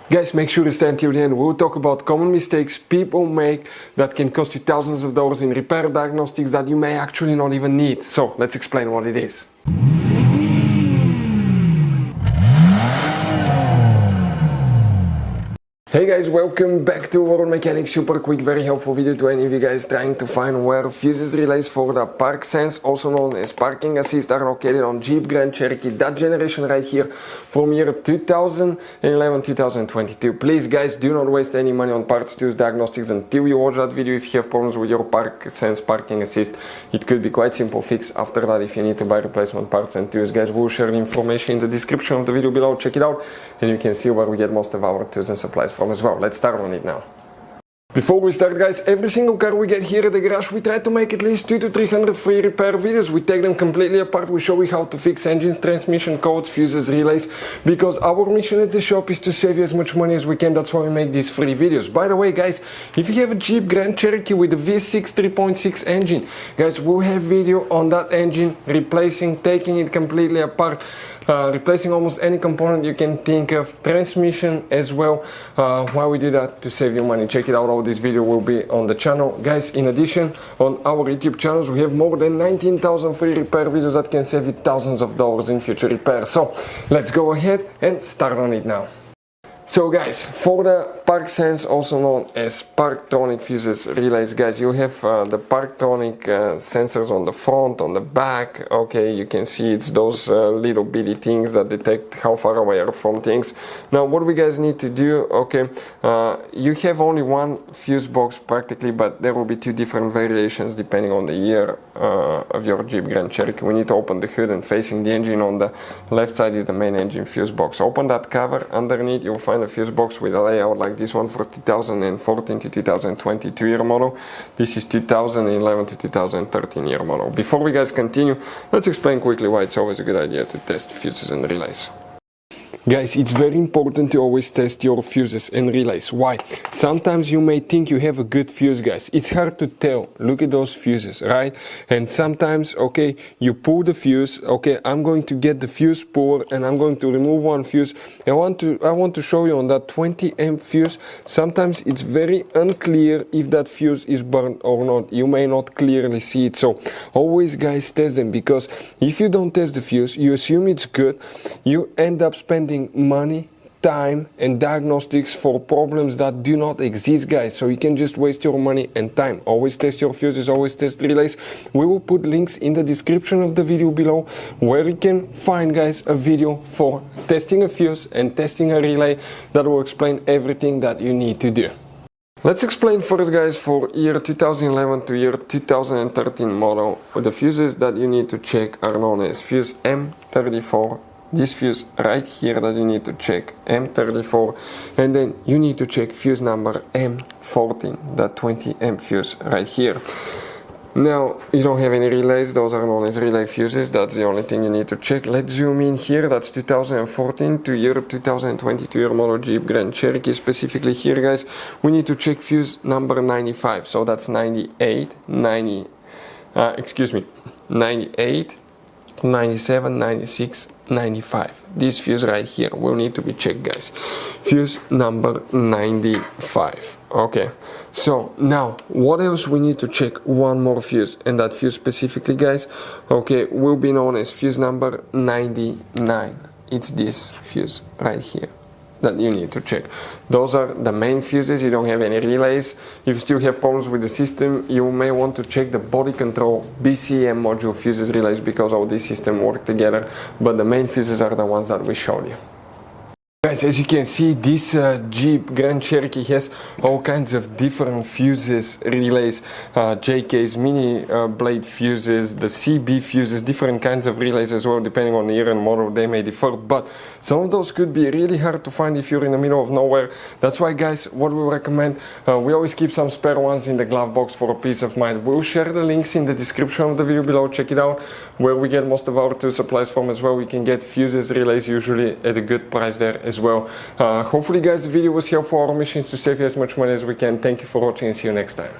Guys, make sure to stay until the end. We'll talk about common mistakes people make that can cost you thousands of dollars in repair diagnostics that you may actually not even need. So let's explain what it is. Hey guys, welcome back to World Mechanics. Super quick, very helpful video to any of you guys trying to find where fuses relays for the ParkSense, also known as parking assist, are located on Jeep Grand Cherokee, that generation right here from year 2011-2022. Please guys, do not waste any money on parts tools diagnostics until you watch that video. If you have problems with your ParkSense parking assist, it could be quite simple fix. After that, if you need to buy replacement parts and tools, guys, we'll share the information in the description of the video below. Check it out and you can see where we get most of our tools and supplies from as well. Let's start on it now. Before we start guys, every single car we get here at the garage, we try to make at least 200 to 300 free repair videos. We take them completely apart, we show you how to fix engines, transmission codes, fuses, relays, because our mission at the shop is to save you as much money as we can. That's why we make these free videos. By the way guys, if you have a Jeep Grand Cherokee with a V6 3.6 engine, guys, we'll have video on that engine, replacing, taking it completely apart, replacing almost any component you can think of, transmission as well. Why we do that? To save you money. Check it out, all this video will be on the channel. Guys, in addition, on our YouTube channels we have more than 19,000 free repair videos that can save you thousands of dollars in future repairs. So let's go ahead and start on it now. So guys, for the ParkSense, also known as Parktronic fuses relays, guys, you have the Parktronic sensors on the front, on the back. Okay, you can see it's those little bitty things that detect how far away you are from things. Now what we guys need to do, okay, you have only one fuse box practically, but there will be two different variations depending on the year of your Jeep Grand Cherokee. We need to open the hood, and facing the engine on the left side is the main engine fuse box. Open that cover, underneath you'll find a fuse box with a layout like this one for 2014 to 2022 year model. This is 2011 to 2013 year model. Before we guys continue, let's explain quickly why it's always a good idea to test fuses and relays. Guys, it's very important to always test your fuses and relays. Why? Sometimes you may think you have a good fuse, guys. It's hard to tell. Look at those fuses, right? And sometimes, okay, you pull the fuse. Okay, I'm going to get the fuse puller and I'm going to remove one fuse. I want to show you on that 20 amp fuse. Sometimes it's very unclear if that fuse is burned or not. You may not clearly see it. So always, guys, test them, because if you don't test the fuse, you assume it's good. You end up spending money, time and diagnostics for problems that do not exist, guys. So you can just waste your money and time. Always test your fuses, always test relays. We will put links in the description of the video below where you can find, guys, a video for testing a fuse and testing a relay that will explain everything that you need to do. Let's explain first, guys, for year 2011 to year 2013 model. The fuses that you need to check are known as fuse M34. This fuse right here that you need to check, M34, and then you need to check fuse number M14, that 20 amp fuse right here. Now, you don't have any relays, those are known as relay fuses, that's the only thing you need to check. Let's zoom in here, that's 2014 to year 2022 year model Jeep Grand Cherokee. Specifically here, guys, we need to check fuse number 95, so that's 98, 97, 96, 95. This fuse right here will need to be checked, guys. Fuse number 95. Okay, so now what else we need to check? One more fuse, and that fuse specifically, guys, okay, will be known as fuse number 99. It's this fuse right here that you need to check. Those are the main fuses. You don't have any relays. If you still have problems with the system, you may want to check the body control BCM module fuses relays, because all these systems work together, but the main fuses are the ones that we showed you. Guys, as you can see, this Jeep Grand Cherokee has all kinds of different fuses, relays, JKs, mini blade fuses, the CB fuses, different kinds of relays as well, depending on the year and model, they may differ, but some of those could be really hard to find if you're in the middle of nowhere. That's why, guys, what we recommend, we always keep some spare ones in the glove box for a peace of mind. We'll share the links in the description of the video below. Check it out, where we get most of our tool supplies from as well. We can get fuses, relays usually at a good price there as well. Hopefully, guys, the video was helpful. Our mission is to save you as much money as we can. Thank you for watching and see you next time.